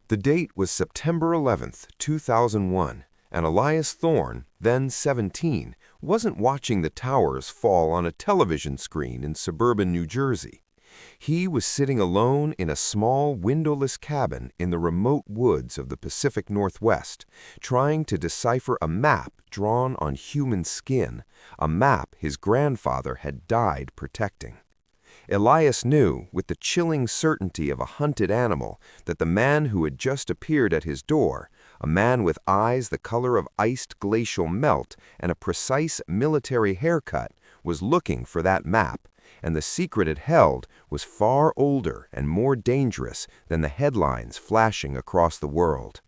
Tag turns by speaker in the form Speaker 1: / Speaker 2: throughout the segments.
Speaker 1: The date was September 11th, 2001, and Elias Thorne, then 17, wasn't watching the towers fall on a television screen in suburban New Jersey. He was sitting alone in a small, windowless cabin in the remote woods of the Pacific Northwest, trying to decipher a map drawn on human skin, a map his grandfather had died protecting. Elias knew, with the chilling certainty of a hunted animal, that the man who had just appeared at his door, a man with eyes the color of iced glacial melt and a precise military haircut, was looking for that map, and the secret it held was far older and more dangerous than the headlines flashing across the world.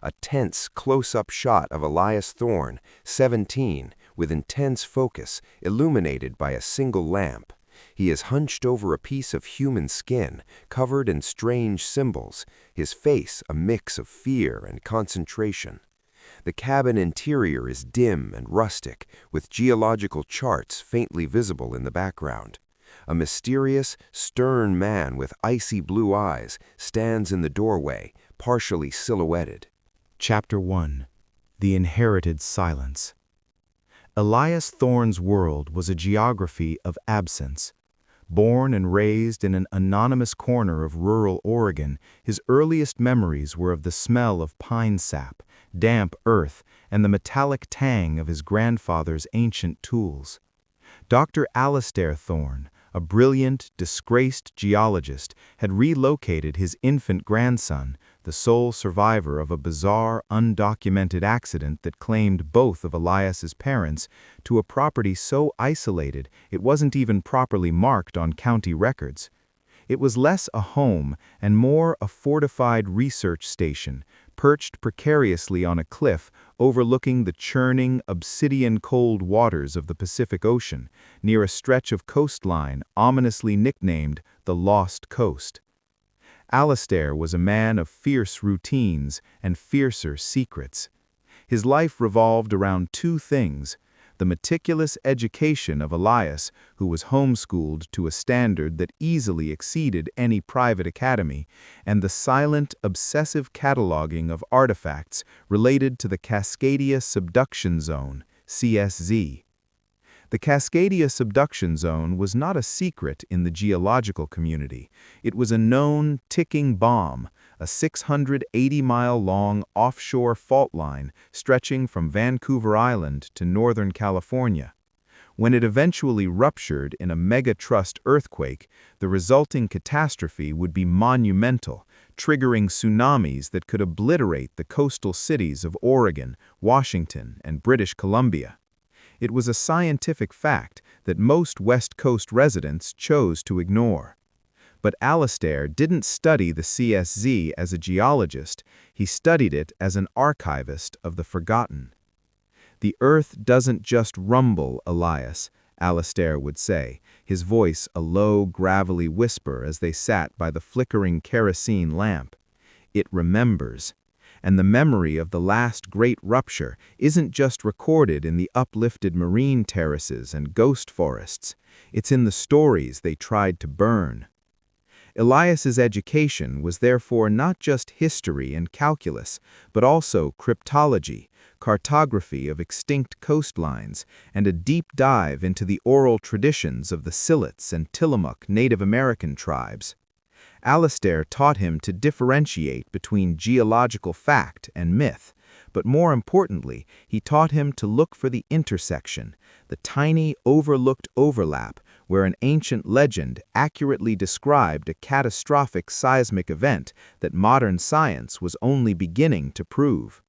Speaker 1: A tense, close-up shot of Elias Thorne, 17, with intense focus, illuminated by a single lamp. He is hunched over a piece of human skin, covered in strange symbols, his face a mix of fear and concentration. The cabin interior is dim and rustic, with geological charts faintly visible in the background. A mysterious, stern man with icy blue eyes stands in the doorway, partially silhouetted.
Speaker 2: Chapter 1. The Inherited Silence. Elias Thorne's world was a geography of absence. Born and raised in an anonymous corner of rural Oregon, his earliest memories were of the smell of pine sap, damp earth, and the metallic tang of his grandfather's ancient tools. Dr. Alastair Thorne, a brilliant, disgraced geologist, had relocated his infant grandson, the sole survivor of a bizarre, undocumented accident that claimed both of Elias's parents, to a property so isolated it wasn't even properly marked on county records. It was less a home and more a fortified research station, perched precariously on a cliff overlooking the churning, obsidian-cold waters of the Pacific Ocean, near a stretch of coastline ominously nicknamed the Lost Coast. Alastair was a man of fierce routines and fiercer secrets. His life revolved around two things: the meticulous education of Elias, who was homeschooled to a standard that easily exceeded any private academy, and the silent, obsessive cataloging of artifacts related to the Cascadia Subduction Zone, CSZ. The Cascadia Subduction Zone was not a secret in the geological community. It was a known, ticking bomb, a 680-mile-long offshore fault line stretching from Vancouver Island to Northern California. When it eventually ruptured in a megatrust earthquake, the resulting catastrophe would be monumental, triggering tsunamis that could obliterate the coastal cities of Oregon, Washington, and British Columbia. It was a scientific fact that most West Coast residents chose to ignore. But Alastair didn't study the CSZ as a geologist, he studied it as an archivist of the forgotten. "The earth doesn't just rumble, Elias," Alastair would say, his voice a low, gravelly whisper as they sat by the flickering kerosene lamp. "It remembers. And the memory of the last great rupture isn't just recorded in the uplifted marine terraces and ghost forests, it's in the stories they tried to burn." Elias's education was therefore not just history and calculus, but also cryptology, cartography of extinct coastlines, and a deep dive into the oral traditions of the Silets and Tillamook Native American tribes. Alastair taught him to differentiate between geological fact and myth, but more importantly, he taught him to look for the intersection, the tiny, overlooked overlap where an ancient legend accurately described a catastrophic seismic event that modern science was only beginning to prove.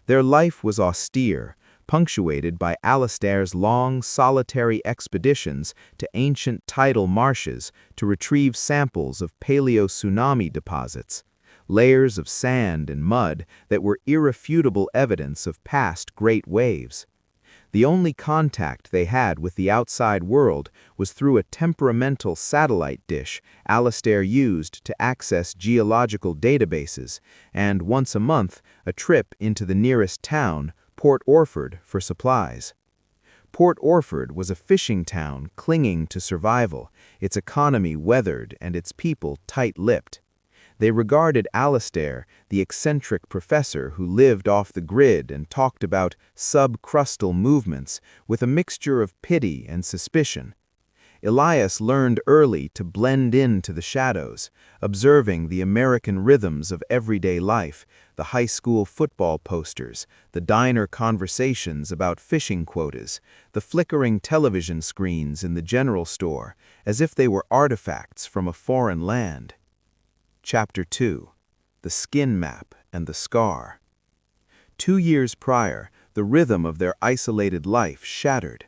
Speaker 2: Their life was austere, punctuated by Alastair's long, solitary expeditions to ancient tidal marshes to retrieve samples of paleo-tsunami deposits, layers of sand and mud that were irrefutable evidence of past great waves. The only contact they had with the outside world was through a temperamental satellite dish Alastair used to access geological databases, and once a month, a trip into the nearest town, Port Orford, for supplies. Port Orford was a fishing town clinging to survival, its economy weathered and its people tight-lipped. They regarded Alastair, the eccentric professor who lived off the grid and talked about subcrustal movements, with a mixture of pity and suspicion. Elias learned early to blend into the shadows, observing the American rhythms of everyday life, the high school football posters, the diner conversations about fishing quotas, the flickering television screens in the general store, as if they were artifacts from a foreign land. Chapter 2. The Skin Map and the Scar. 2 years prior, the rhythm of their isolated life shattered.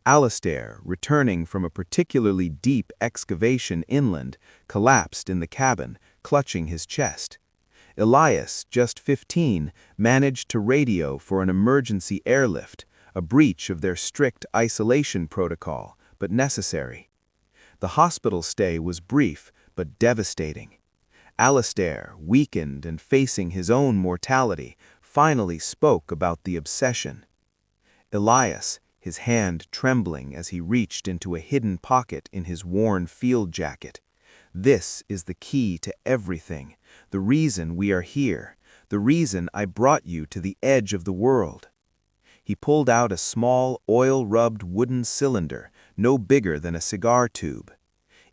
Speaker 2: Alastair, returning from a particularly deep excavation inland, collapsed in the cabin, clutching his chest. Elias, just 15, managed to radio for an emergency airlift, a breach of their strict isolation protocol, but necessary. The hospital stay was brief, but devastating. Alastair, weakened and facing his own mortality, finally spoke about the obsession. Elias, his hand trembling as he reached into a hidden pocket in his worn field jacket. This is the key to everything, the reason we are here, the reason I brought you to the edge of the world. He pulled out a small, oil-rubbed wooden cylinder, no bigger than a cigar tube.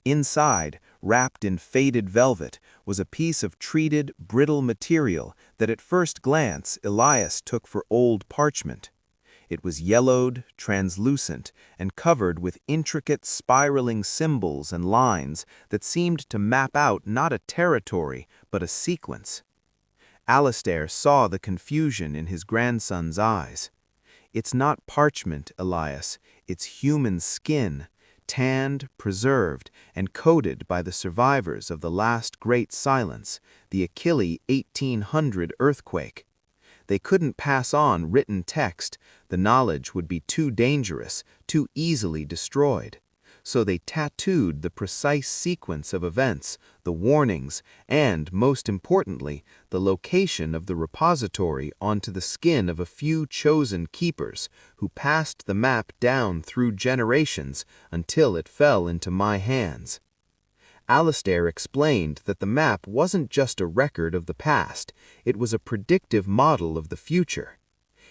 Speaker 2: Inside, wrapped in faded velvet, was a piece of treated, brittle material that at first glance Elias took for old parchment. It was yellowed, translucent, and covered with intricate spiraling symbols and lines that seemed to map out not a territory, but a sequence. Alastair saw the confusion in his grandson's eyes. It's not parchment, Elias, it's human skin, tanned, preserved, and coated by the survivors of the last great silence, the Achille 1800 earthquake. They couldn't pass on written text, the knowledge would be too dangerous, too easily destroyed. So they tattooed the precise sequence of events, the warnings, and, most importantly, the location of the repository onto the skin of a few chosen keepers, who passed the map down through generations until it fell into my hands. Alastair explained that the map wasn't just a record of the past, it was a predictive model of the future.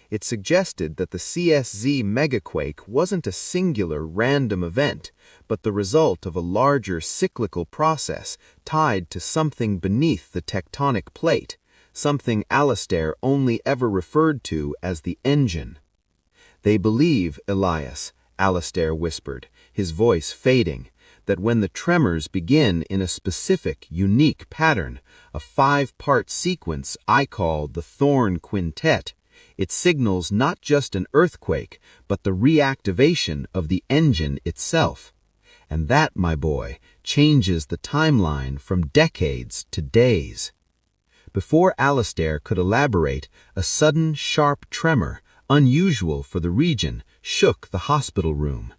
Speaker 2: It suggested that the CSZ megaquake wasn't a singular random event, but the result of a larger cyclical process tied to something beneath the tectonic plate, something Alastair only ever referred to as the engine. They believe, Elias, Alastair whispered, his voice fading, that when the tremors begin in a specific, unique pattern, a 5-part sequence I call the Thorne Quintet, it signals not just an earthquake, but the reactivation of the engine itself. And that, my boy, changes the timeline from decades to days. Before Alastair could elaborate, a sudden, sharp tremor, unusual for the region, shook the hospital room.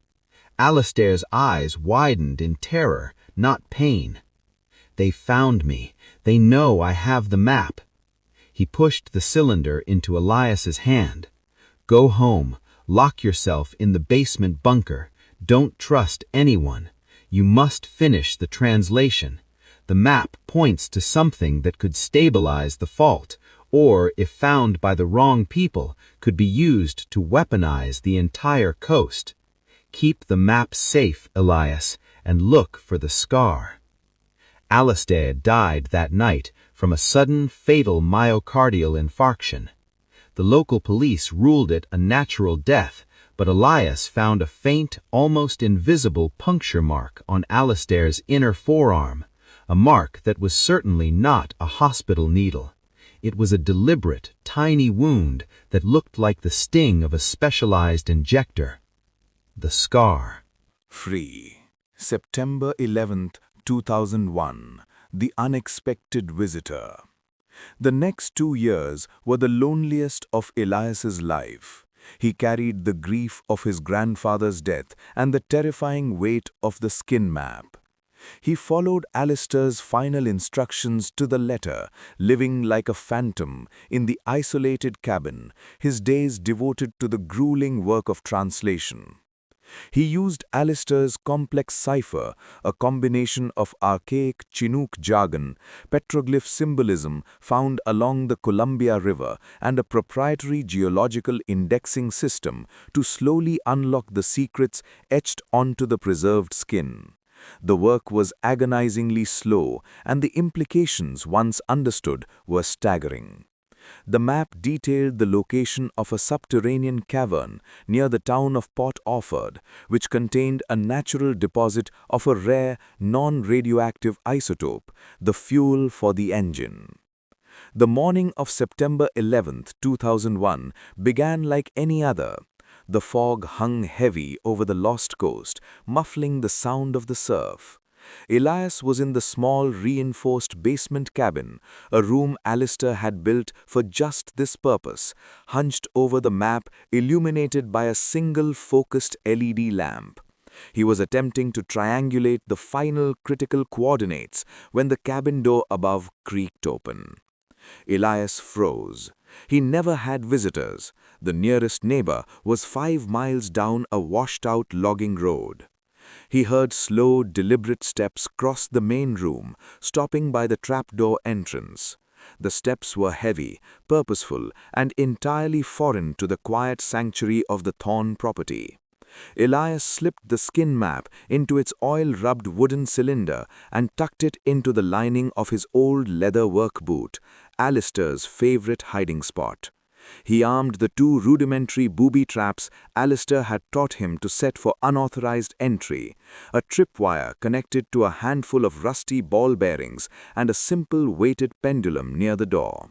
Speaker 2: Alastair's eyes widened in terror, not pain. They found me. They know I have the map. He pushed the cylinder into Elias's hand. Go home. Lock yourself in the basement bunker. Don't trust anyone. You must finish the translation. The map points to something that could stabilize the fault, or, if found by the wrong people, could be used to weaponize the entire coast. Keep the map safe, Elias, and look for the scar. Alastair died that night from a sudden, fatal myocardial infarction. The local police ruled it a natural death, but Elias found a faint, almost invisible puncture mark on Alastair's inner forearm, a mark that was certainly not a hospital needle. It was a deliberate, tiny wound that looked like the sting of a specialized injector. The scar.
Speaker 3: Free. September 11th, 2001. The Unexpected Visitor. The next 2 years were the loneliest of Elias's life. He carried the grief of his grandfather's death and the terrifying weight of the skin map. He followed Alastair's final instructions to the letter, living like a phantom in the isolated cabin, his days devoted to the grueling work of translation. He used Alistair's complex cipher, a combination of archaic Chinook jargon, petroglyph symbolism found along the Columbia River, and a proprietary geological indexing system to slowly unlock the secrets etched onto the preserved skin. The work was agonizingly slow, and the implications, once understood, were staggering. The map detailed the location of a subterranean cavern near the town of Port Orford, which contained a natural deposit of a rare, non-radioactive isotope, the fuel for the engine. The morning of September 11, 2001, began like any other. The fog hung heavy over the lost coast, muffling the sound of the surf. Elias was in the small reinforced basement cabin, a room Alistair had built for just this purpose, hunched over the map illuminated by a single focused LED lamp. He was attempting to triangulate the final critical coordinates when the cabin door above creaked open. Elias froze. He never had visitors. The nearest neighbor was 5 miles down a washed-out logging road. He heard slow, deliberate steps cross the main room, stopping by the trapdoor entrance. The steps were heavy, purposeful, and entirely foreign to the quiet sanctuary of the Thorne property. Elias slipped the skin map into its oil-rubbed wooden cylinder and tucked it into the lining of his old leather work boot, Alistair's favorite hiding spot. He armed the 2 rudimentary booby traps Alistair had taught him to set for unauthorized entry, a tripwire connected to a handful of rusty ball bearings and a simple weighted pendulum near the door.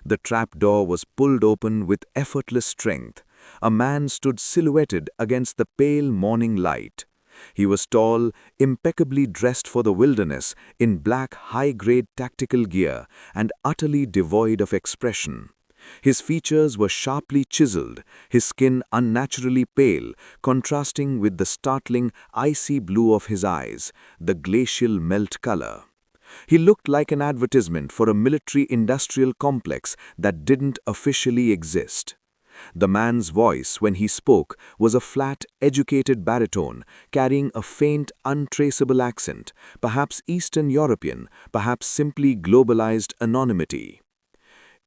Speaker 3: The trap door was pulled open with effortless strength. A man stood silhouetted against the pale morning light. He was tall, impeccably dressed for the wilderness, in black high-grade tactical gear, and utterly devoid of expression. His features were sharply chiseled, his skin unnaturally pale, contrasting with the startling, icy blue of his eyes, the glacial melt color. He looked like an advertisement for a military-industrial complex that didn't officially exist. The man's voice, when he spoke, was a flat, educated baritone, carrying a faint, untraceable accent, perhaps Eastern European, perhaps simply globalized anonymity.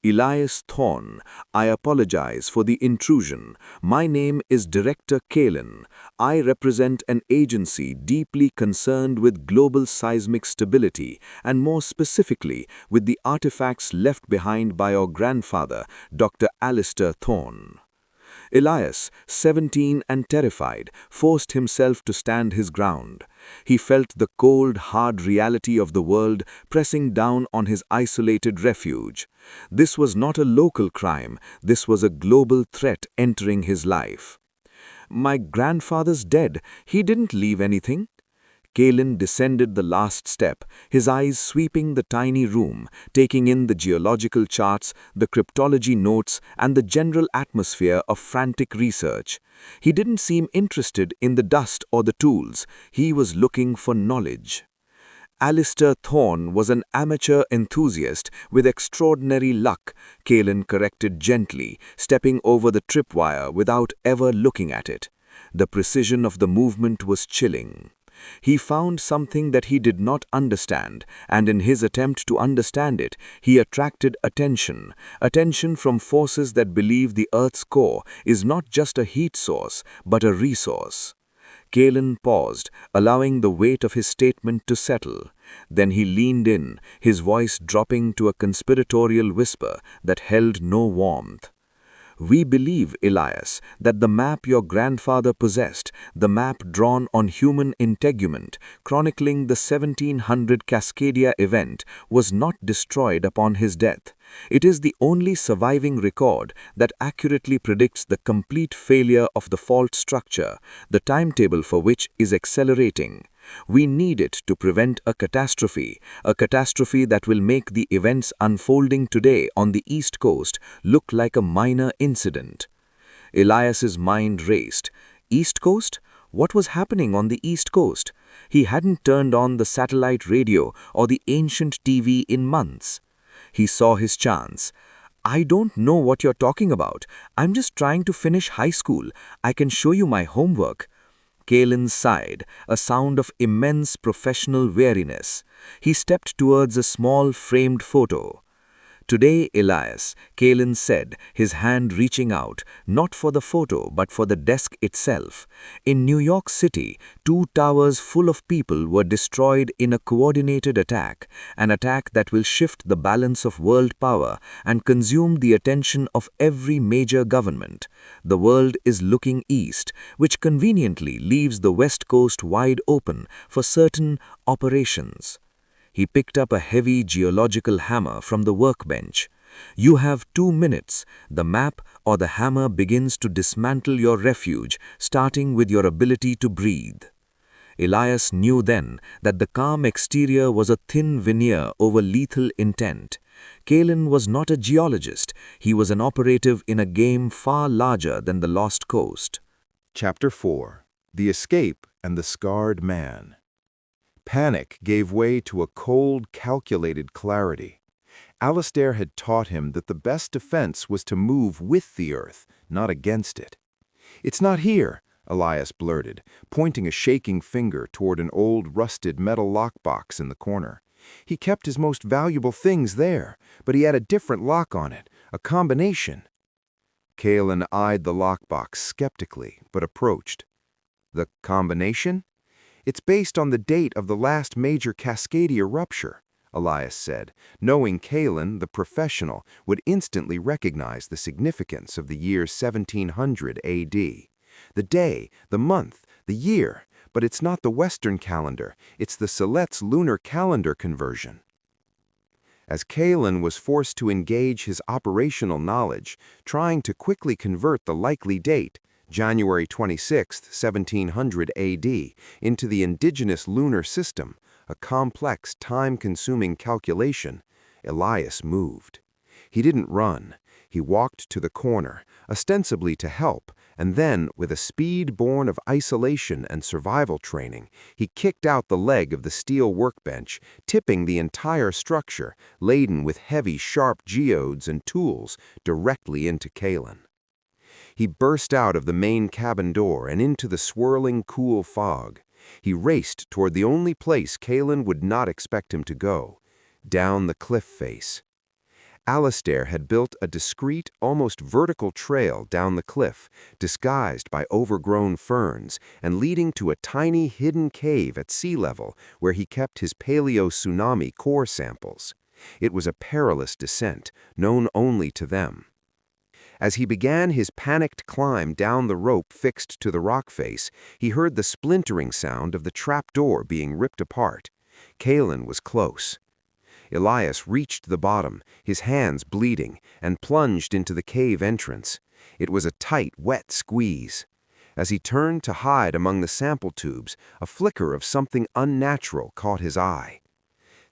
Speaker 3: Elias Thorne, I apologize for the intrusion. My name is Director Kalin. I represent an agency deeply concerned with global seismic stability and more specifically with the artifacts left behind by your grandfather, Dr. Alistair Thorne. Elias, 17 and terrified, forced himself to stand his ground. He felt the cold, hard reality of the world pressing down on his isolated refuge. This was not a local crime, this was a global threat entering his life. My grandfather's dead, he didn't leave anything. Kalin descended the last step, his eyes sweeping the tiny room, taking in the geological charts, the cryptology notes, and the general atmosphere of frantic research. He didn't seem interested in the dust or the tools. He was looking for knowledge. Alistair Thorne was an amateur enthusiast with extraordinary luck, Kalin corrected gently, stepping over the tripwire without ever looking at it. The precision of the movement was chilling. He found something that he did not understand, and in his attempt to understand it, he attracted attention from forces that believe the Earth's core is not just a heat source, but a resource. Kalin paused, allowing the weight of his statement to settle. Then he leaned in, his voice dropping to a conspiratorial whisper that held no warmth. We believe, Elias, that the map your grandfather possessed, the map drawn on human integument, chronicling the 1700 Cascadia event, was not destroyed upon his death. It is the only surviving record that accurately predicts the complete failure of the fault structure, the timetable for which is accelerating. We need it to prevent a catastrophe that will make the events unfolding today on the East Coast look like a minor incident. Elias's mind raced. East Coast? What was happening on the East Coast? He hadn't turned on the satellite radio or the ancient TV in months. He saw his chance. I don't know what you're talking about. I'm just trying to finish high school. I can show you my homework. Kalen sighed, a sound of immense professional weariness. He stepped towards a small framed photo. "Today, Elias," Kalen said, his hand reaching out, not for the photo but for the desk itself. "In New York City, 2 towers full of people were destroyed in a coordinated attack, an attack that will shift the balance of world power and consume the attention of every major government. The world is looking east, which conveniently leaves the West Coast wide open for certain operations." He picked up a heavy geological hammer from the workbench. "You have 2 minutes. The map or the hammer begins to dismantle your refuge, starting with your ability to breathe." Elias knew then that the calm exterior was a thin veneer over lethal intent. Kalen was not a geologist. He was an operative in a game far larger than the Lost Coast.
Speaker 2: Chapter 4. The Escape and the Scarred Man. Panic gave way to a cold, calculated clarity. Alastair had taught him that the best defense was to move with the earth, not against it. "It's not here," Elias blurted, pointing a shaking finger toward an old, rusted metal lockbox in the corner. He kept his most valuable things there, but he had a different lock on it, a combination. Kalen eyed the lockbox skeptically, but approached. "The combination? It's based on the date of the last major Cascadia rupture," Elias said, knowing Kalen, the professional, would instantly recognize the significance of the year 1700 AD. The day, the month, the year, but it's not the Western calendar, it's the Silet's lunar calendar conversion. As Kalen was forced to engage his operational knowledge, trying to quickly convert the likely date, January 26, 1700 AD, into the indigenous lunar system, a complex, time-consuming calculation, Elias moved. He didn't run. He walked to the corner, ostensibly to help, and then, with a speed born of isolation and survival training, he kicked out the leg of the steel workbench, tipping the entire structure, laden with heavy, sharp geodes and tools, directly into Kalen. He burst out of the main cabin door and into the swirling, cool fog. He raced toward the only place Kalen would not expect him to go, down the cliff face. Alastair had built a discreet, almost vertical trail down the cliff, disguised by overgrown ferns and leading to a tiny hidden cave at sea level where he kept his paleo-tsunami core samples. It was a perilous descent, known only to them. As he began his panicked climb down the rope fixed to the rock face, he heard the splintering sound of the trapdoor being ripped apart. Kalen was close. Elias reached the bottom, his hands bleeding, and plunged into the cave entrance. It was a tight, wet squeeze. As he turned to hide among the sample tubes, a flicker of something unnatural caught his eye.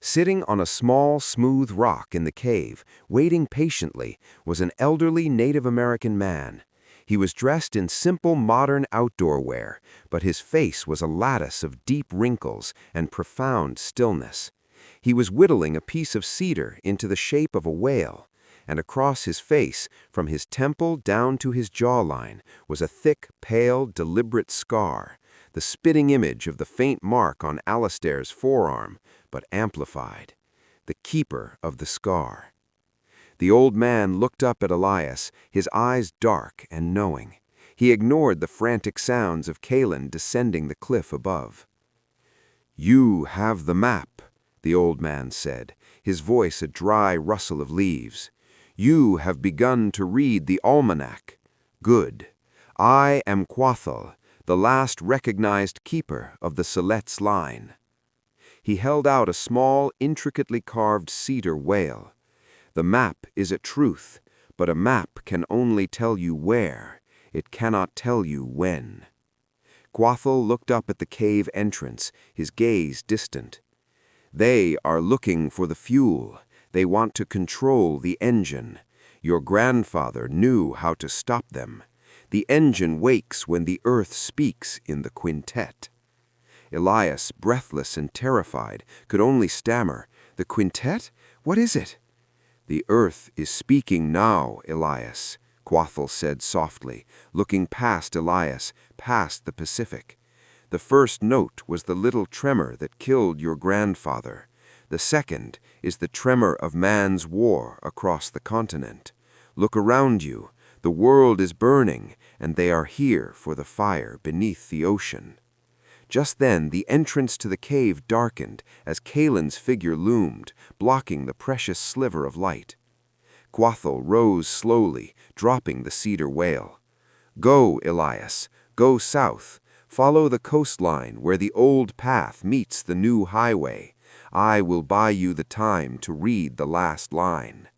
Speaker 2: Sitting on a small, smooth rock in the cave, waiting patiently, was an elderly Native American man. He was dressed in simple modern outdoor wear, but his face was a lattice of deep wrinkles and profound stillness. He was whittling a piece of cedar into the shape of a whale, and across his face, from his temple down to his jawline, was a thick, pale, deliberate scar, the spitting image of the faint mark on Alastair's forearm, but amplified, the keeper of the scar. The old man looked up at Elias, his eyes dark and knowing. He ignored the frantic sounds of Kalen descending the cliff above. "You have the map," the old man said, his voice a dry rustle of leaves. "You have begun to read the Almanac. Good. I am Quathal, the last recognized keeper of the Silet's line." He held out a small, intricately carved cedar whale. "The map is a truth, but a map can only tell you where. It cannot tell you when." Quathal looked up at the cave entrance, his gaze distant. "They are looking for the fuel. They want to control the engine. Your grandfather knew how to stop them. The engine wakes when the earth speaks in the quintet." Elias, breathless and terrified, could only stammer, "The quintet? What is it?" "The earth is speaking now, Elias," Quathal said softly, looking past Elias, past the Pacific.
Speaker 1: The first note was the little tremor that killed your grandfather. The second is the tremor of man's war across the continent. Look around you. The world is burning, and they are here for the fire beneath the ocean. Just then, the entrance to the cave darkened as Kalen's figure loomed, blocking the precious sliver of light. Quathel rose slowly, dropping the cedar wail. Go, Elias, go south. Follow the coastline where the old path meets the new highway. I will buy you the time to read the last line.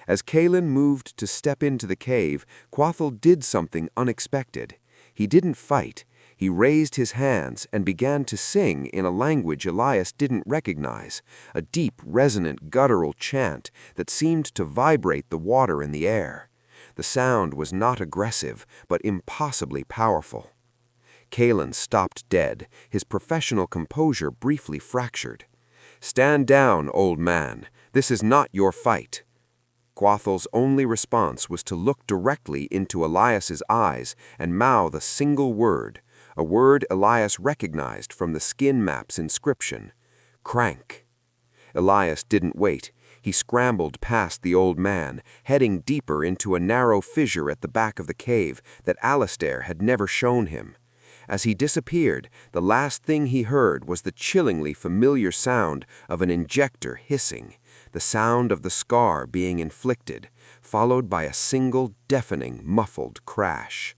Speaker 1: As Kalen moved to step into the cave, Quathel did something unexpected. He didn't fight. He raised his hands and began to sing in a language Elias didn't recognize, a deep, resonant, guttural chant that seemed to vibrate the water in the air. The sound was not aggressive, but impossibly powerful. Kalen stopped dead, his professional composure briefly fractured. Stand down, old man. This is not your fight. Quathel's only response was to look directly into Elias's eyes and mouth a single word, a word Elias recognized from the skin map's inscription: crank. Elias didn't wait. He scrambled past the old man, heading deeper into a narrow fissure at the back of the cave that Alistair had never shown him. As he disappeared, the last thing he heard was the chillingly familiar sound of an injector hissing, the sound of the scar being inflicted, followed by a single deafening, muffled crash.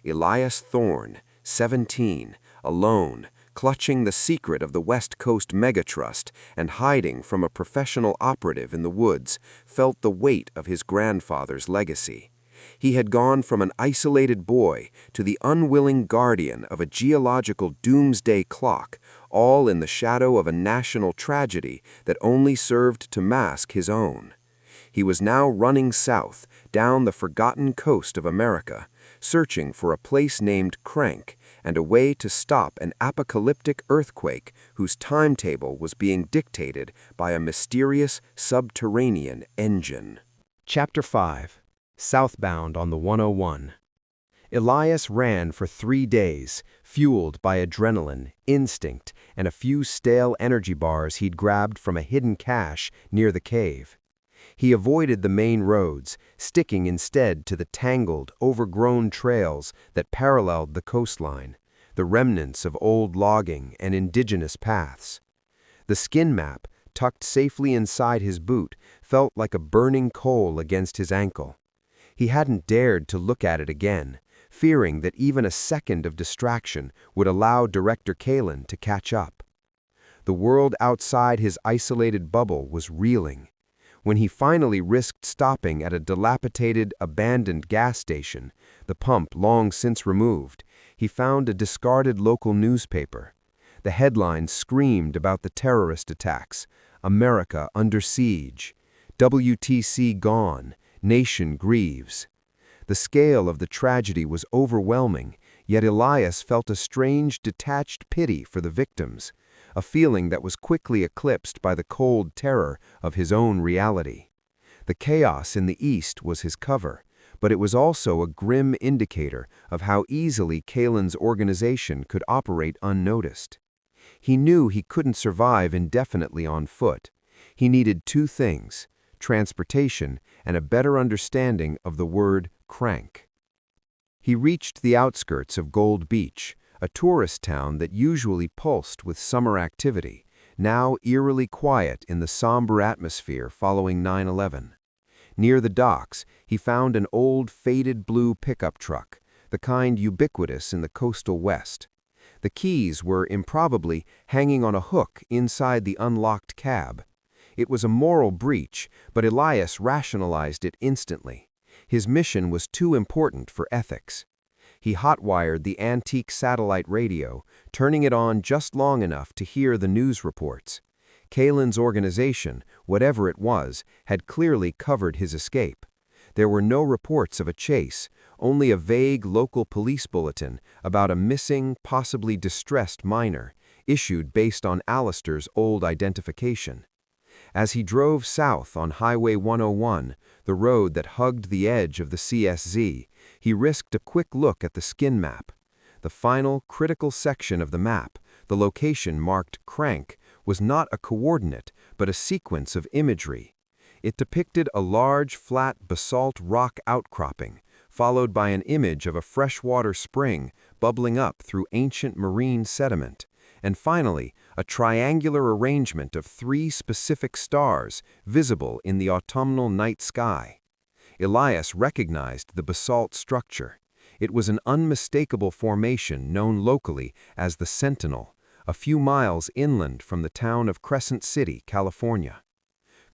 Speaker 1: Elias Thorne, 17, alone, clutching the secret of the West Coast megatrust and hiding from a professional operative in the woods, felt the weight of his grandfather's legacy. He had gone from an isolated boy to the unwilling guardian of a geological doomsday clock, all in the shadow of a national tragedy that only served to mask his own. He was now running south, down the forgotten coast of America, searching for a place named Crank and a way to stop an apocalyptic earthquake whose timetable was being dictated by a mysterious subterranean engine.
Speaker 4: Chapter 5. Southbound on the 101. Elias ran for 3 days, fueled by adrenaline, instinct, and a few stale energy bars he'd grabbed from a hidden cache near the cave. He avoided the main roads, sticking instead to the tangled, overgrown trails that paralleled the coastline, the remnants of old logging and indigenous paths. The skin map, tucked safely inside his boot, felt like a burning coal against his ankle. He hadn't dared to look at it again, fearing that even a second of distraction would allow Director Kalen to catch up. The world outside his isolated bubble was reeling. When he finally risked stopping at a dilapidated, abandoned gas station, the pump long since removed, he found a discarded local newspaper. The headlines screamed about the terrorist attacks: America under siege, WTC gone, nation grieves. The scale of the tragedy was overwhelming, yet Elias felt a strange, detached pity for the victims, a feeling that was quickly eclipsed by the cold terror of his own reality. The chaos in the east was his cover, but it was also a grim indicator of how easily Kalen's organization could operate unnoticed. He knew he couldn't survive indefinitely on foot. He needed 2 things: transportation and a better understanding of the word crank. He reached the outskirts of Gold Beach, a tourist town that usually pulsed with summer activity, now eerily quiet in the somber atmosphere following 9/11. Near the docks, he found an old, faded blue pickup truck, the kind ubiquitous in the coastal West. The keys were improbably hanging on a hook inside the unlocked cab. It was a moral breach, but Elias rationalized it instantly. His mission was too important for ethics. He hotwired the antique satellite radio, turning it on just long enough to hear the news reports. Kalen's organization, whatever it was, had clearly covered his escape. There were no reports of a chase, only a vague local police bulletin about a missing, possibly distressed minor, issued based on Alistair's old identification. As he drove south on Highway 101, the road that hugged the edge of the CSZ, he risked a quick look at the skin map.
Speaker 1: The final, critical section of the map, the location marked Crank, was not a coordinate, but a sequence of imagery. It depicted a large, flat basalt rock outcropping, followed by an image of a freshwater spring bubbling up through ancient marine sediment, and finally, a triangular arrangement of 3 specific stars visible in the autumnal night sky. Elias recognized the basalt structure. It was an unmistakable formation known locally as the Sentinel, a few miles inland from the town of Crescent City, California.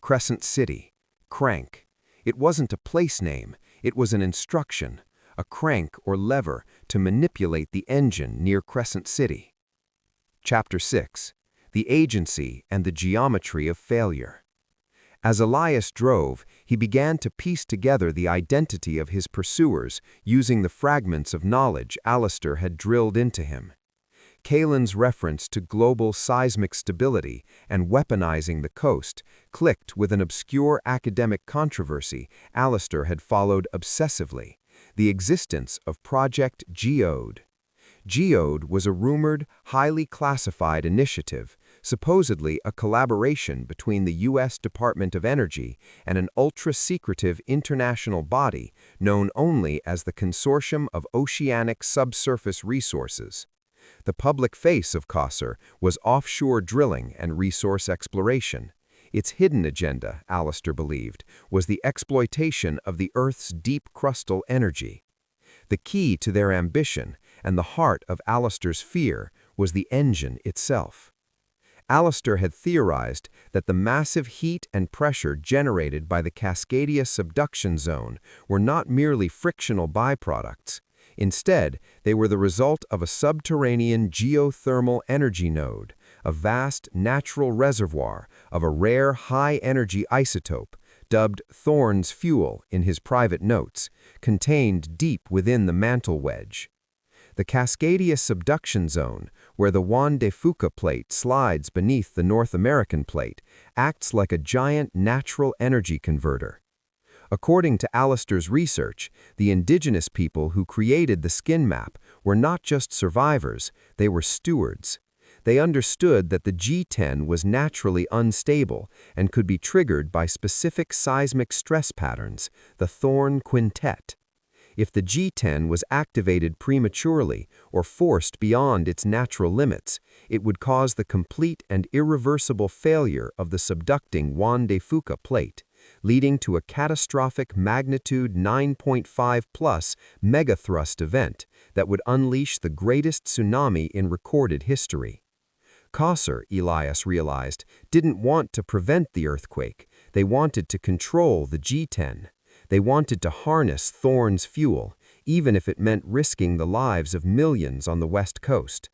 Speaker 1: Crescent City, Crank. It wasn't a place name, it was an instruction, a crank or lever to manipulate the engine near Crescent City. Chapter 6. The Agency and the Geometry of Failure. As Elias drove, he began to piece together the identity of his pursuers using the fragments of knowledge Alistair had drilled into him. Kalen's reference to global seismic stability and weaponizing the coast clicked with an obscure academic controversy Alistair had followed obsessively, the existence of Project Geode. Geode was a rumored, highly classified initiative, supposedly a collaboration between the U.S. Department of Energy and an ultra-secretive international body known only as the Consortium of Oceanic Subsurface Resources. The public face of COSR was offshore drilling and resource exploration. Its hidden agenda, Alistair believed, was the exploitation of the Earth's deep crustal energy. The key to their ambition, and the heart of Alistair's fear, was the engine itself. Alistair had theorized that the massive heat and pressure generated by the Cascadia subduction zone were not merely frictional byproducts. Instead, they were the result of a subterranean geothermal energy node, a vast natural reservoir of a rare high-energy isotope, dubbed Thorne's fuel in his private notes, contained deep within the mantle wedge. The Cascadia subduction zone, where the Juan de Fuca plate slides beneath the North American plate, acts like a giant natural energy converter. According to Alistair's research, the indigenous people who created the skin map were not just survivors, they were stewards. They understood that the G10 was naturally unstable and could be triggered by specific seismic stress patterns, the Thorne quintet. If the G10 was activated prematurely or forced beyond its natural limits, it would cause the complete and irreversible failure of the subducting Juan de Fuca plate, leading to a catastrophic magnitude 9.5 plus megathrust event that would unleash the greatest tsunami in recorded history. COSR, Elias realized, didn't want to prevent the earthquake. They wanted to control the G10. They wanted to harness Thorne's fuel, even if it meant risking the lives of millions on the West Coast.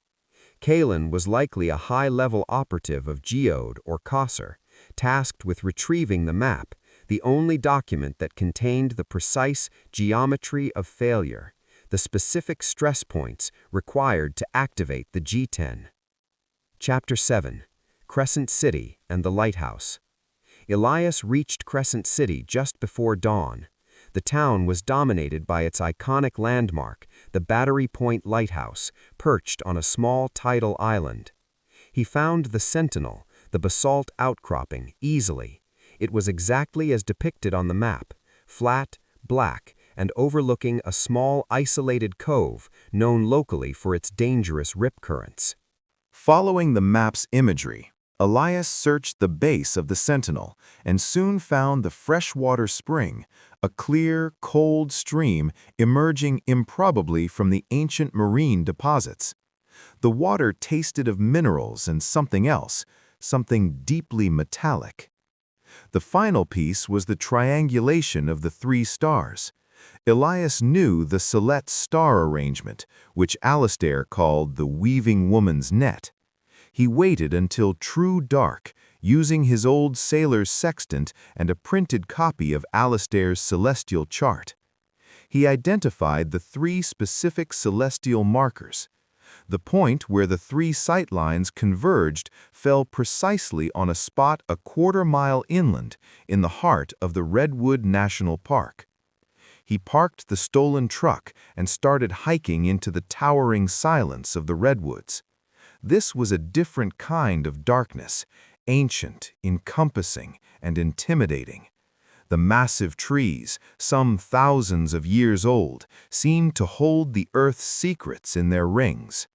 Speaker 1: Kalen was likely a high-level operative of Geode or COSR, tasked with retrieving the map, the only document that contained the precise geometry of failure, the specific stress points required to activate the G10. Chapter 7. Crescent City and the Lighthouse. Elias reached Crescent City just before dawn. The town was dominated by its iconic landmark, the Battery Point Lighthouse, perched on a small tidal island. He found the Sentinel, the basalt outcropping, easily. It was exactly as depicted on the map, flat, black, and overlooking a small isolated cove known locally for its dangerous rip currents.
Speaker 2: Following the map's imagery, Elias searched the base of the Sentinel and soon found the freshwater spring, a clear, cold stream emerging improbably from the ancient marine deposits. The water tasted of minerals and something else, something deeply metallic. The final piece was the triangulation of the 3 stars. Elias knew the Celeste star arrangement, which Alistair called the weaving woman's net. He waited until true dark, using his old sailor's sextant and a printed copy of Alistair's celestial chart. He identified the 3 specific celestial markers. The point where the 3 sightlines converged fell precisely on a spot a quarter-mile inland in the heart of the Redwood National Park.
Speaker 3: He parked the stolen truck and started hiking into the towering silence of the redwoods. This was a different kind of darkness, ancient, encompassing, and intimidating. The massive trees, some thousands of years old, seemed to hold the Earth's secrets in their rings.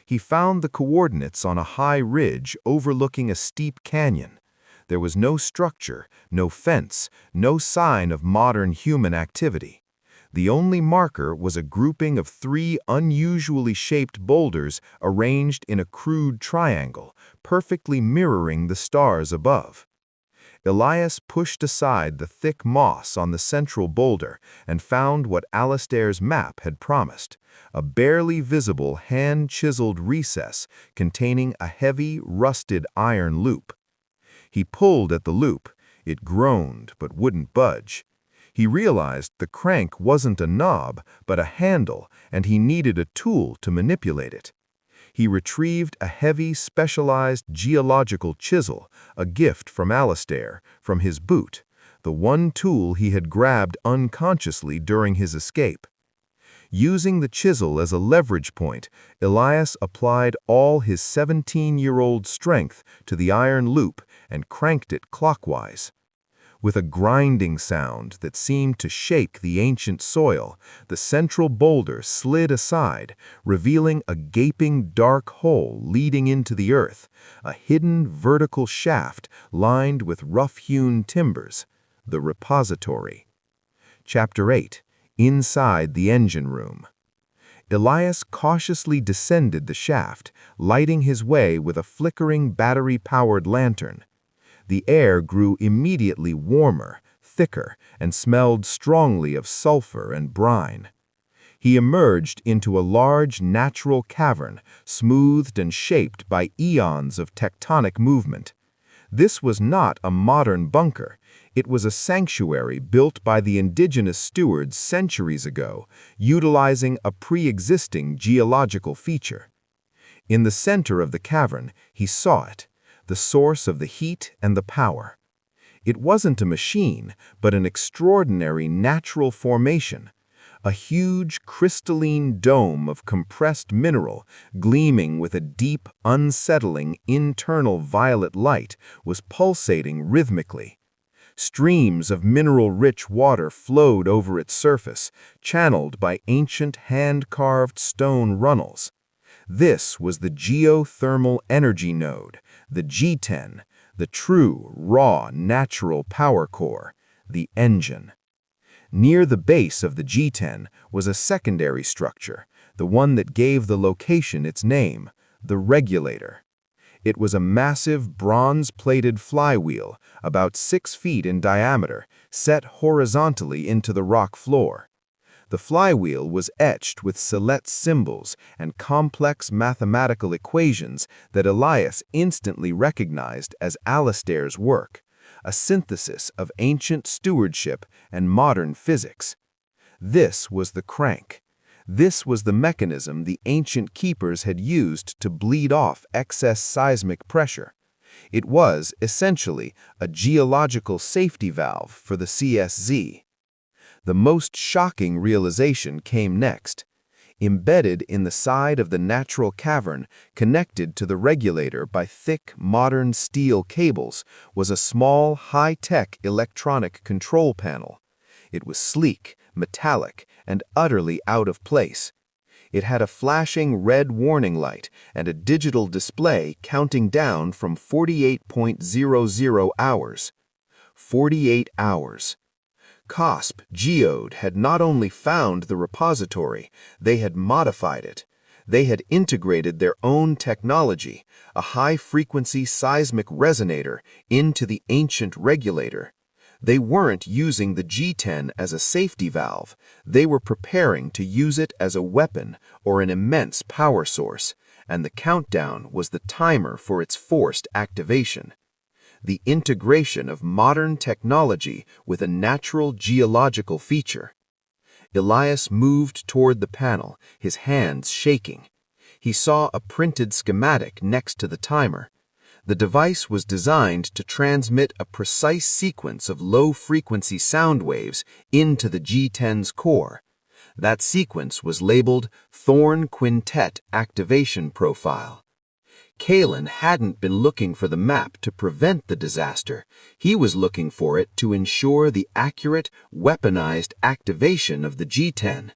Speaker 3: He found the coordinates on a high ridge overlooking a steep canyon. There was no structure, no fence, no sign of modern human activity. The only marker was a grouping of 3 unusually shaped boulders arranged in a crude triangle, perfectly mirroring the stars above. Elias pushed aside the thick moss on the central boulder and found what Alastair's map had promised, a barely visible hand-chiseled recess containing a heavy, rusted iron loop. He pulled at the loop. It groaned but wouldn't budge. He realized the crank wasn't a knob but a handle, and he needed a tool to manipulate it. He retrieved a heavy, specialized geological chisel, a gift from Alastair, from his boot, the one tool he had grabbed unconsciously during his escape. Using the chisel as a leverage point, Elias applied all his 17-year-old strength to the iron loop and cranked it clockwise. With a grinding sound that seemed to shake the ancient soil, the central boulder slid aside, revealing a gaping dark hole leading into the earth, a hidden vertical shaft lined with rough-hewn timbers, the repository. Chapter 8. Inside the engine room. Elias cautiously descended the shaft, lighting his way with a flickering battery-powered lantern. The air grew immediately warmer, thicker, and smelled strongly of sulfur and brine. He emerged into a large natural cavern, smoothed and shaped by eons of tectonic movement. This was not a modern bunker. It was a sanctuary built by the indigenous stewards centuries ago, utilizing a pre-existing geological feature. In the center of the cavern, he saw it, the source of the heat and the power. It wasn't a machine, but an extraordinary natural formation. A huge crystalline dome of compressed mineral, gleaming with a deep, unsettling internal violet light, was pulsating rhythmically. Streams of mineral-rich water flowed over its surface, channeled by ancient hand-carved stone runnels. This was the geothermal energy node, the G10, the true, raw, natural power core, the engine. Near the base of the G10 was a secondary structure, the one that gave the location its name, the regulator. It was a massive bronze-plated flywheel, about 6 feet in diameter, set horizontally into the rock floor. The flywheel was etched with Select symbols and complex mathematical equations that Elias instantly recognized as Alastair's work, a synthesis of ancient stewardship and modern physics. This was the crank. This was the mechanism the ancient keepers had used to bleed off excess seismic pressure. It was, essentially, a geological safety valve for the CSZ. The most shocking realization came next. Embedded in the side of the natural cavern, connected to the regulator by thick, modern steel cables, was a small, high-tech electronic control panel. It was sleek, metallic, and utterly out of place. It had a flashing red warning light and a digital display counting down from 48.00 hours. 48 hours. COSP Geode had not only found the repository, they had modified it. They had integrated their own technology, a high-frequency seismic resonator, into the ancient regulator. They weren't using the G10 as a safety valve. They were preparing to use it as a weapon or an immense power source, and the countdown was the timer for its forced activation. The integration of modern technology with a natural geological feature. Elias moved toward the panel, his hands shaking. He saw a printed schematic next to the timer.
Speaker 1: The device was designed to transmit a precise sequence of low-frequency sound waves into the G10's core. That sequence was labeled Thorne Quintet Activation Profile. Kalen hadn't been looking for the map to prevent the disaster. He was looking for it to ensure the accurate, weaponized activation of the G10.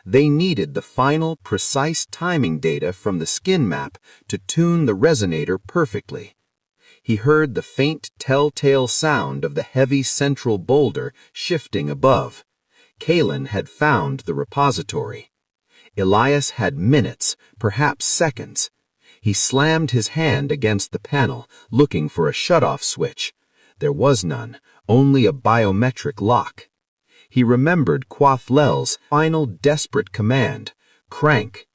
Speaker 1: They needed the final, precise timing data from the skin map to tune the resonator perfectly. He heard the faint, telltale sound of the heavy central boulder shifting above. Kalen had found the repository. Elias had minutes, perhaps seconds. He slammed his hand against the panel, looking for a shut-off switch. There was none, only a biometric lock. He remembered Quathlell's final desperate command, crank.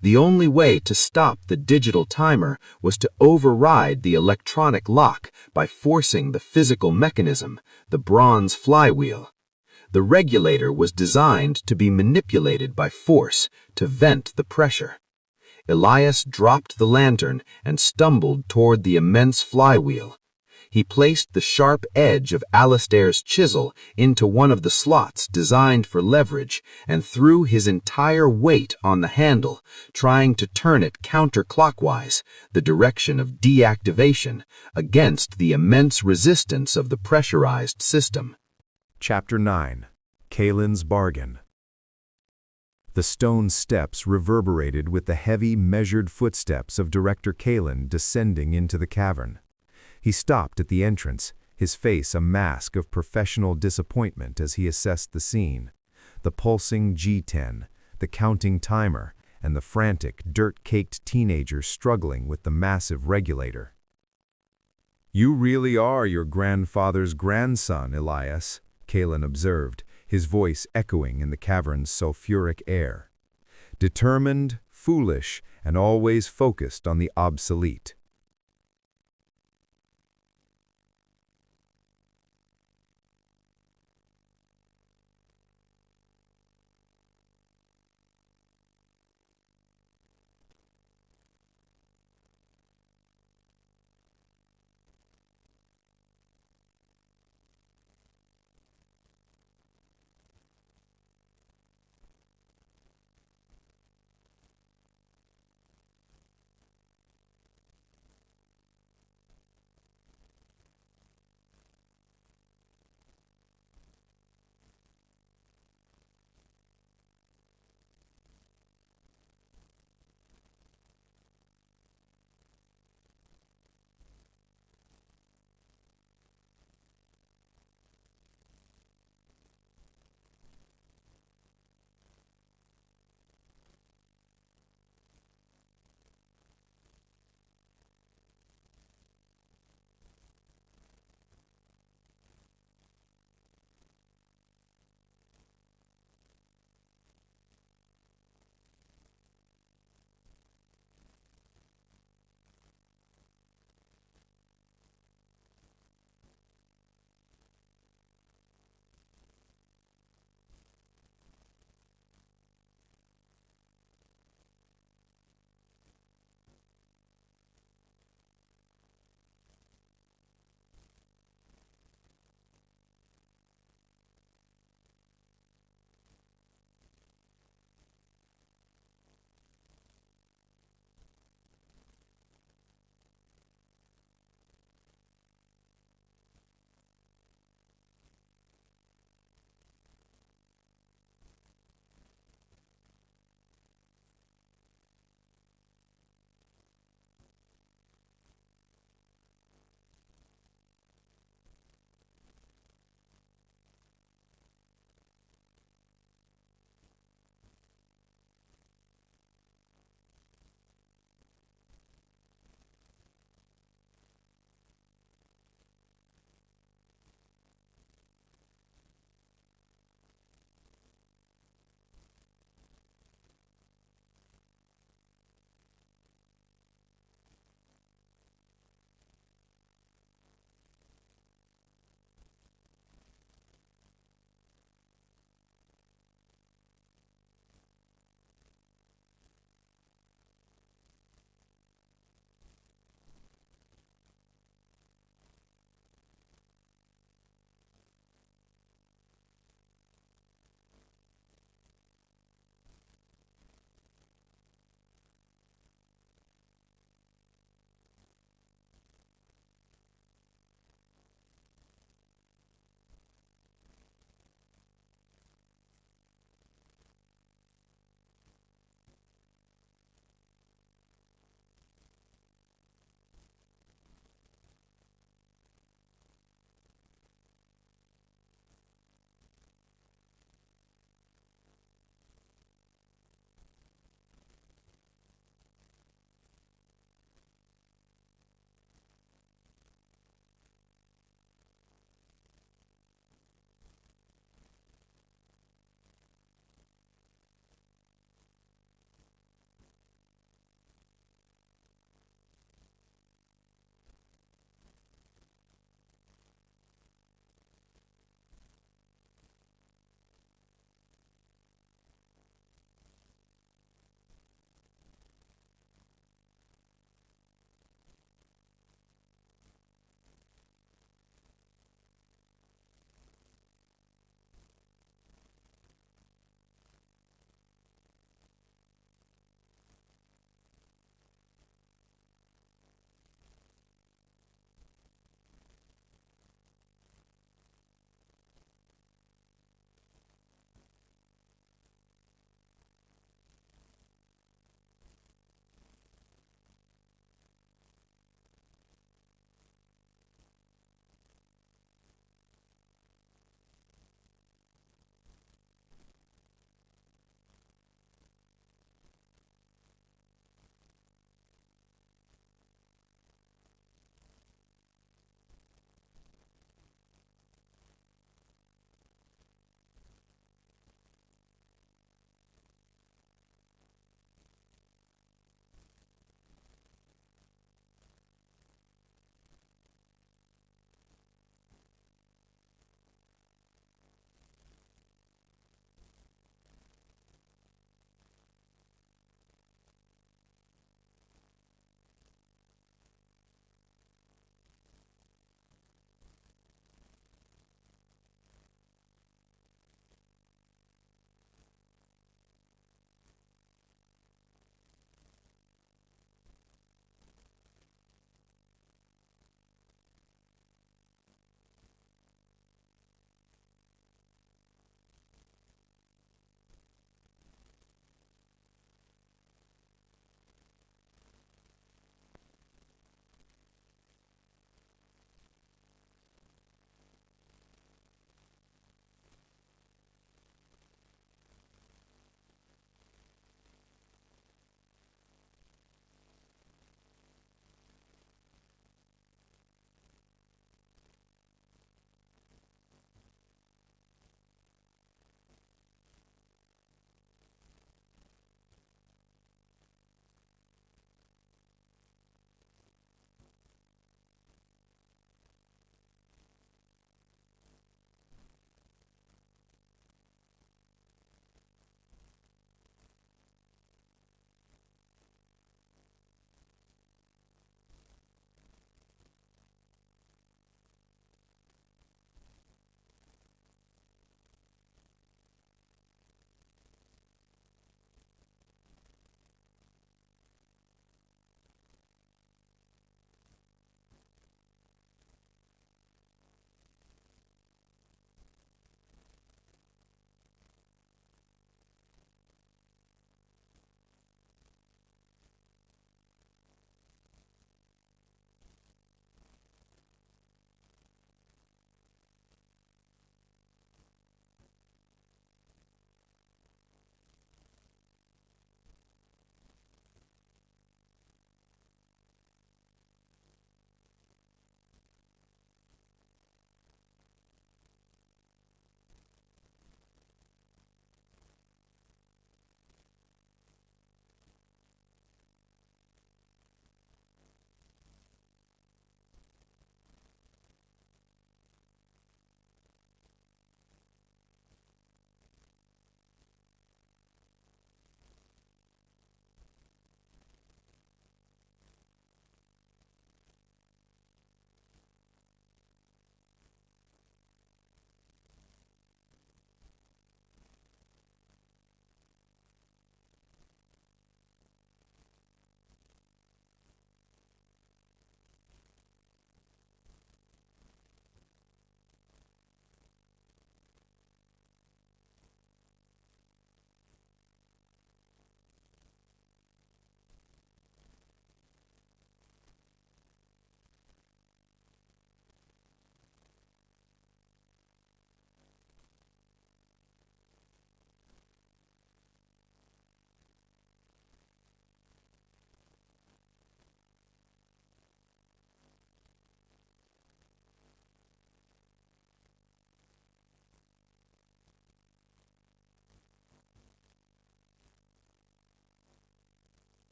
Speaker 1: The only way to stop the digital timer was to override the electronic lock by forcing the physical mechanism, the bronze flywheel. The regulator was designed to be manipulated by force to vent the pressure. Elias dropped the lantern and stumbled toward the immense flywheel. He placed the sharp edge of Alistair's chisel into one of the slots designed for leverage and threw his entire weight on the handle, trying to turn it counterclockwise, the direction of deactivation, against the immense resistance of the pressurized system.
Speaker 2: Chapter 9. Kalen's Bargain. The stone steps reverberated with the heavy, measured footsteps of Director Kalen descending into the cavern. He stopped at the entrance, his face a mask of professional disappointment as he assessed the scene. The pulsing G10, the counting timer, and the frantic, dirt-caked teenager struggling with the massive regulator. "You really are your grandfather's grandson, Elias," Kalen observed, his voice echoing in the cavern's sulfuric air. "Determined, foolish, and always focused on the obsolete."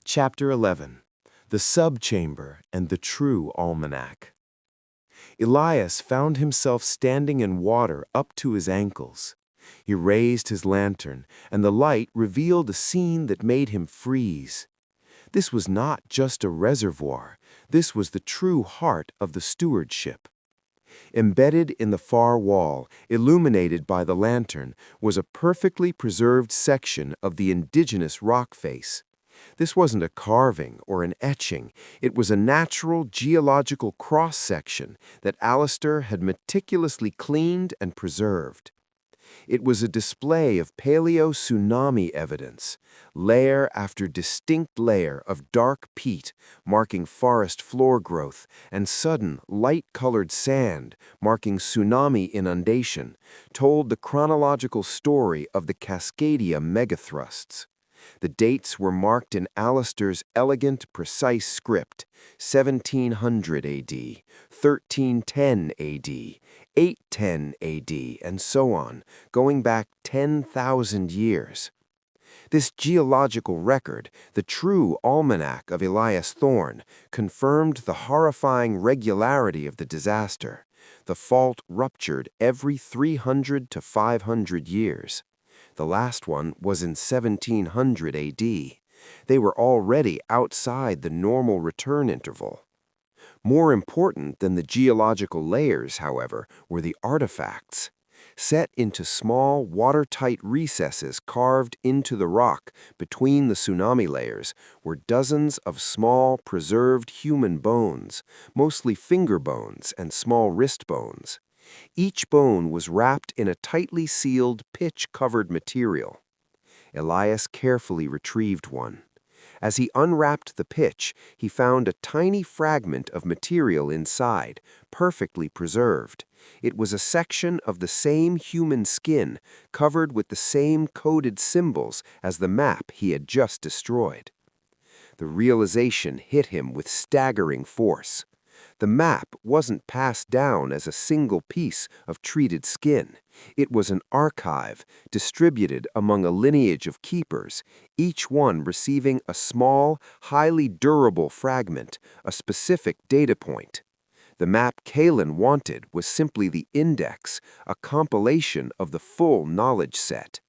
Speaker 1: Chapter 11. The Subchamber and the True Almanac. Elias found himself standing in water up to his ankles. He raised his lantern, and the light revealed a scene that made him freeze. This was not just a reservoir. This was the true heart of the stewardship. Embedded in the far wall, illuminated by the lantern, was a perfectly preserved section of the indigenous rock face. This wasn't a carving or an etching. It was a natural geological cross-section that Alistair had meticulously cleaned and preserved. It was a display of paleo-tsunami evidence, layer after distinct layer of dark peat marking forest floor growth and sudden light-colored sand marking tsunami inundation, told the chronological story of the Cascadia megathrusts. The dates were marked in Alistair's elegant, precise script: 1700 AD, 1310 AD, 810 AD, and so on, going back 10,000 years. This geological record, the true almanac of Elias Thorne, confirmed the horrifying regularity of the disaster. The fault ruptured every 300 to 500 years. The last one was in 1700 AD. They were already outside the normal return interval. More important than the geological layers, however, were the artifacts. Set into small, watertight recesses carved into the rock between the tsunami layers were dozens of small, preserved human bones, mostly finger bones and small wrist bones. Each bone was wrapped in a tightly sealed, pitch-covered material. Elias carefully retrieved one. As he unwrapped the pitch, he found a tiny fragment of material inside, perfectly preserved. It was a section of the same human skin, covered with the same coded symbols as the map he had just destroyed. The realization hit him with staggering force. The map wasn't passed down as a single piece of treated skin. It was an archive distributed among a lineage of keepers, each one receiving a small, highly durable fragment, a specific data point. The map Kalen wanted was simply the index, a compilation of the full knowledge set.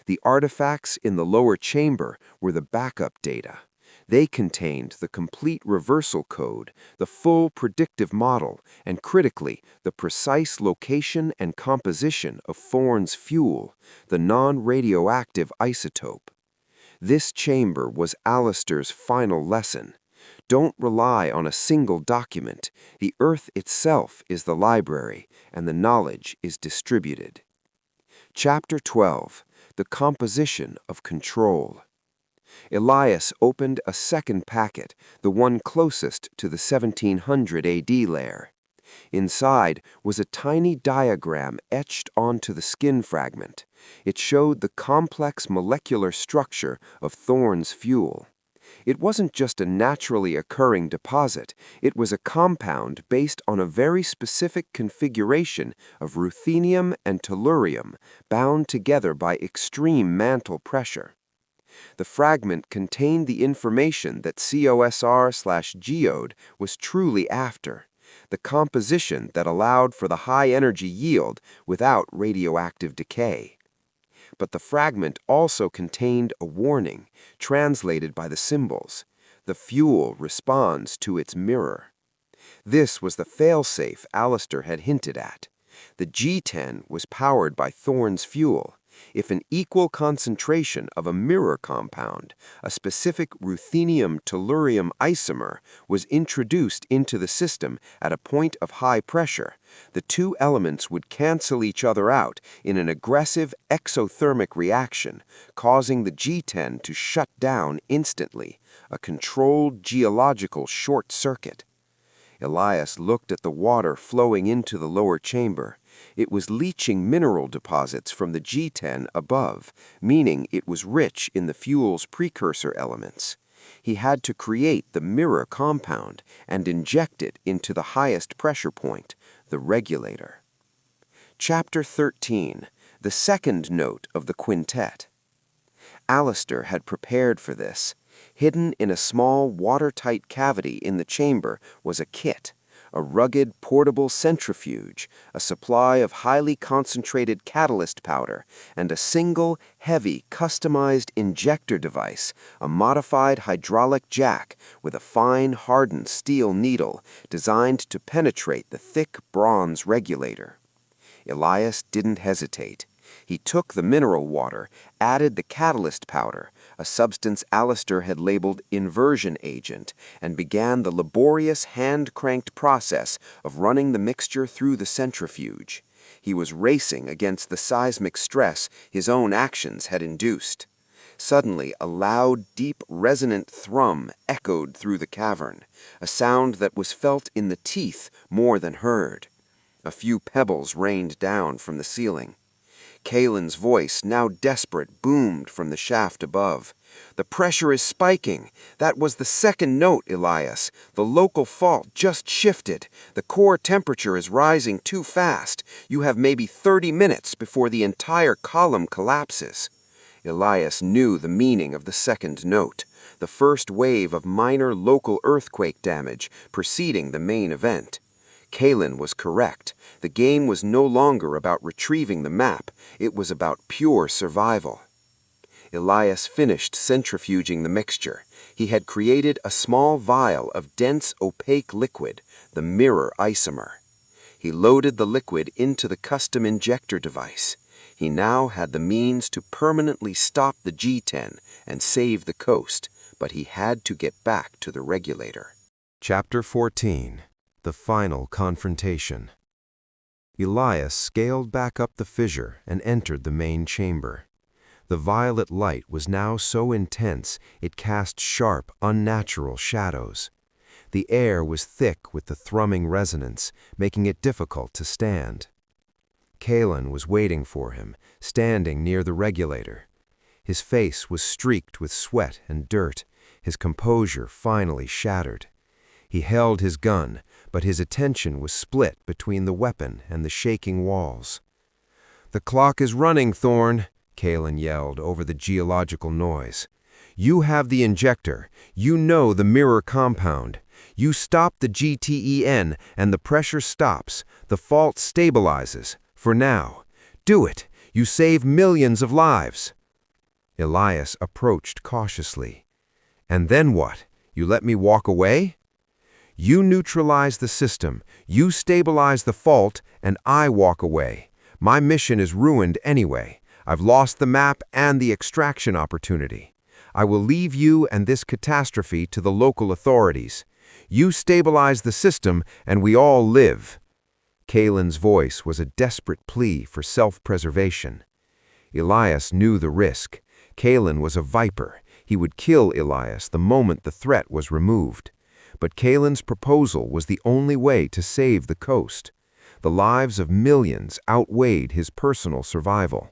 Speaker 1: The artifacts in the lower chamber were the backup data. They contained the complete reversal code, the full predictive model, and critically, the precise location and composition of Thorne's fuel, the non-radioactive isotope. This chamber was Alistair's final lesson. Don't rely on a single document. The Earth itself is the library, and the knowledge is distributed. Chapter 12. The Composition of Control. Elias opened a second packet, the one closest to the 1700 AD layer. Inside was a tiny diagram etched onto the skin fragment. It showed the complex molecular structure of Thorne's fuel. It wasn't just a naturally occurring deposit, it was a compound based on a very specific configuration of ruthenium and tellurium bound together by extreme mantle pressure. The fragment contained the information that COSR/geode was truly after, the composition that allowed for the high energy yield without radioactive decay. But the fragment also contained a warning, translated by the symbols. The fuel responds to its mirror. This was the failsafe Alistair had hinted at. The G10 was powered by Thorne's fuel. If an equal concentration of a mirror compound, a specific ruthenium-tellurium isomer, was introduced into the system at a point of high pressure, the two elements would cancel each other out in an aggressive exothermic reaction, causing the G10 to shut down instantly, a controlled geological short circuit. Elias looked at the water flowing into the lower chamber. It was leaching mineral deposits from the G10 above, meaning it was rich in the fuel's precursor elements. He had to create the mirror compound and inject it into the highest pressure point, the regulator. Chapter 13. The second note of the quintet. Alistair had prepared for this.
Speaker 5: Hidden in a small, watertight cavity in the chamber was a kit, a rugged, portable centrifuge, a supply of highly concentrated catalyst powder, and a single, heavy, customized injector device, a modified hydraulic jack with a fine, hardened steel needle designed to penetrate the thick bronze regulator. Elias didn't hesitate. He took the mineral water, added the catalyst powder, a substance Alistair had labeled inversion agent, and began the laborious hand-cranked process of running the mixture through the centrifuge. He was racing against the seismic stress his own actions had induced. Suddenly, a loud, deep, resonant thrum echoed through the cavern, a sound that was felt in the teeth more than heard. A few pebbles rained down from the ceiling. Kalen's voice, now desperate, boomed from the shaft above. "The pressure is spiking. That was the second note, Elias. The local fault just shifted. The core temperature is rising too fast. You have maybe 30 minutes before the entire column collapses." Elias knew the meaning of the second note, the first wave of minor local earthquake damage preceding the main event. Kalen was correct. The game was no longer about retrieving the map. It was about pure survival. Elias finished centrifuging the mixture. He had created a small vial of dense, opaque liquid, the mirror isomer. He loaded the liquid into the custom injector device. He now had the means to permanently stop the G10 and save the coast, but he had to get back to the regulator.
Speaker 1: Chapter 14. The Final Confrontation. Elias scaled back up the fissure and entered the main chamber. The violet light was now so intense it cast sharp, unnatural shadows. The air was thick with the thrumming resonance, making it difficult to stand. Kalen was waiting for him, standing near the regulator. His face was streaked with sweat and dirt, his composure finally shattered. He held his gun, but his attention was split between the weapon and the shaking walls. "The clock is running, Thorne," Kalen yelled over the geological noise. "You have the injector. You know the mirror compound. You stop the GTEN and the pressure stops. The fault stabilizes. For now. Do it. You save millions of lives." Elias approached cautiously. "And then what? You let me walk away?" "You neutralize the system, you stabilize the fault, and I walk away. My mission is ruined anyway. I've lost the map and the extraction opportunity. I will leave you and this catastrophe to the local authorities. You stabilize the system, and we all live." Kalen's voice was a desperate plea for self-preservation. Elias knew the risk. Kalen was a viper. He would kill Elias the moment the threat was removed. But Kalen's proposal was the only way to save the coast. The lives of millions outweighed his personal survival.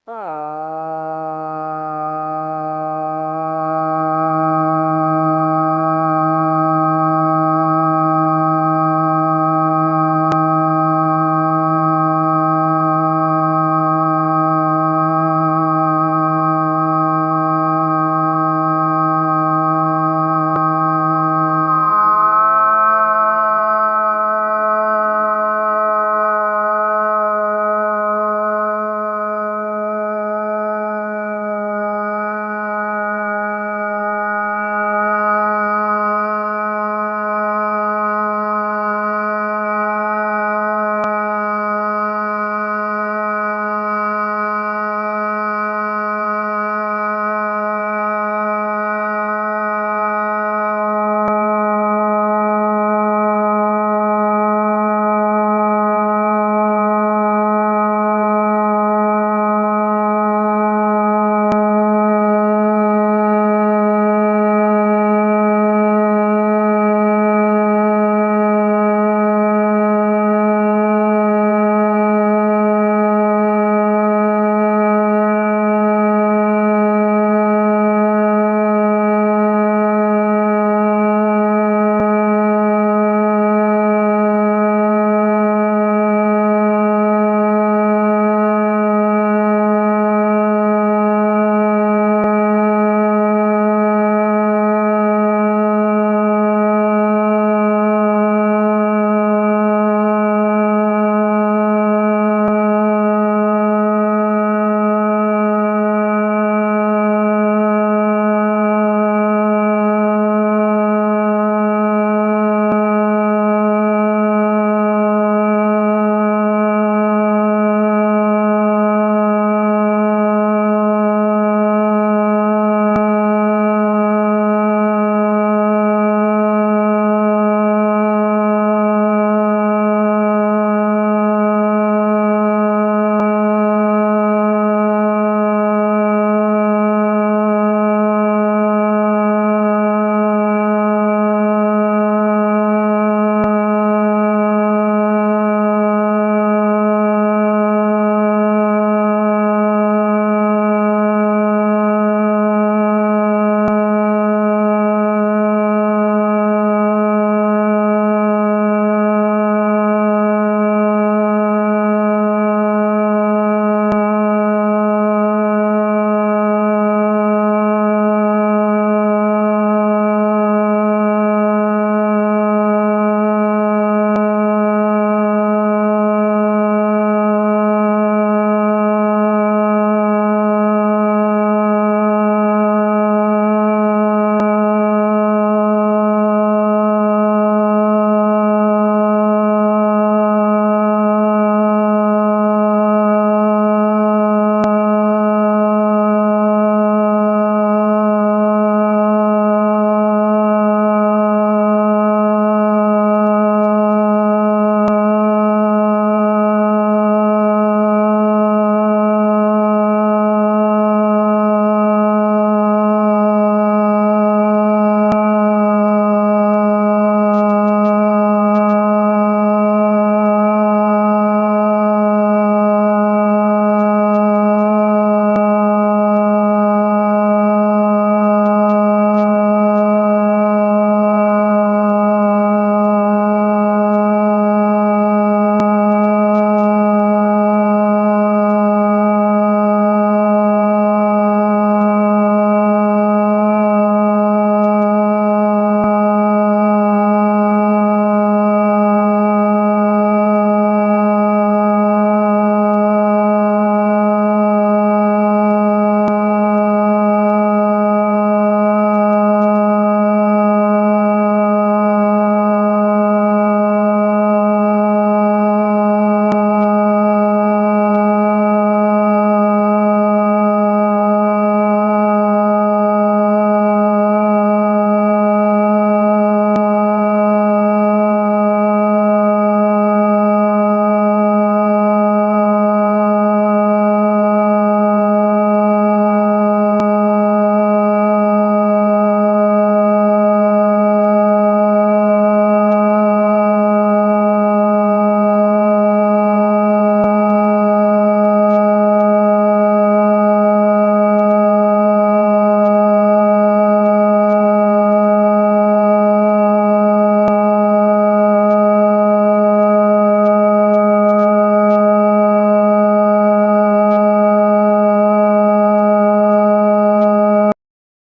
Speaker 6: Ah.